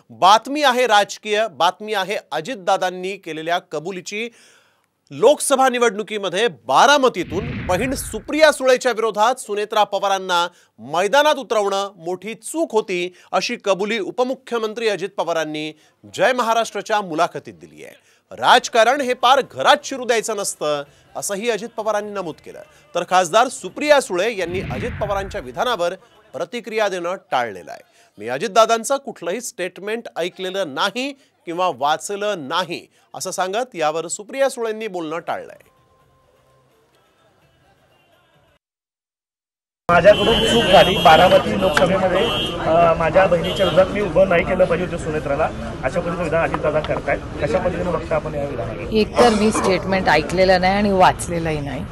बातमी आहे राजकीय, बातमी आहे अजितदादांनी केलेल्या कबुलीची। लोकसभा निवडणुकीमध्ये बारामतीतून बहीण सुप्रिया सुळेच्या विरोधात सुनेत्रा पवारांना मैदानात उतरवणं मोठी चूक होती, अशी कबुली उपमुख्यमंत्री अजित पवारांनी जय महाराष्ट्रच्या मुलाखतीत दिली आहे। राजकारण हे पार घरात शिरू द्यायचं नसतं, असंही अजित पवारांनी नमूद केलं। तर खासदार सुप्रिया सुळे यांनी अजित पवारांच्या विधानावर प्रतिक्रिया देणं टाळलेलं आहे। मी अजितदादांचं कुठलंही स्टेटमेंट ऐकलेलं नाही किंवा वाचलं नाही असं सांगत यावर सुप्रिया सुळेंनी बोलणं टाळलंय। माझ्याकडून चूक झाली, बारामती लोकसभेमध्ये माझ्या बहिणीच्या विरोधात मी उभं नाही केलं पाहिजे होतं सुनेत्राला, अशा पद्धतीने विधान अजितदादा करतायत। कशा पद्धतीने बघता आपण या विधानाला? एकतर मी स्टेटमेंट ऐकलेलं नाही आणि वाचलेलंही नाही,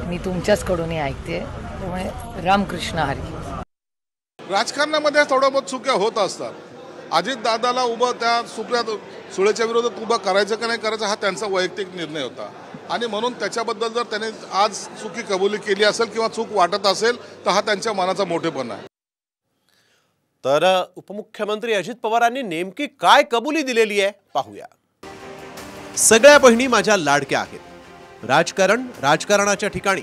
मी तुमच्याचकडूनही ऐकते, त्यामुळे रामकृष्ण हरी। राजकारणामध्ये थोडं बहुत चुक्या होत असतात। अजितदादाला उभं त्या सुप्रिया सुळेच्या विरोधात उभं करायचं का नाही करायचं हा त्यांचा वैयक्तिक निर्णय होता, आणि म्हणून त्याच्याबद्दल जर त्याने आज चुकी कबुली केली असेल किंवा चूक वाटत असेल तर हा त्यांच्या मनाचा मोठेपणा आहे। तर उपमुख्यमंत्री अजित पवारांनी नेमकी काय कबुली दिलेली आहे पाहूया। सगळ्या बहिणी माझ्या लाडक्या आहेत। राजकारणाच्या ठिकाणी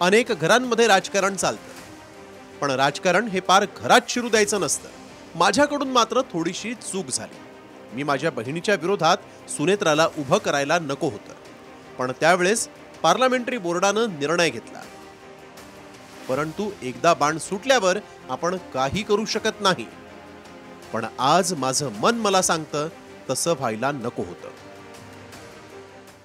अनेक घरांमध्ये राजकारण चालतं, पण राजकारण हे पार घरात शिरू द्यायचं नसतं। माझ्याकडून मात्र थोडीशी चूक झाली। मी माझ्या बहिणीच्या विरोधात सुनेत्राला उभं करायला नको होतं, पण त्यावेळेस पार्लमेंटरी बोर्डानं निर्णय घेतला। परंतु एकदा बाण सुटल्यावर आपण काही करू शकत नाही। पण आज माझं मन मला सांगतं तसं व्हायला नको होतं।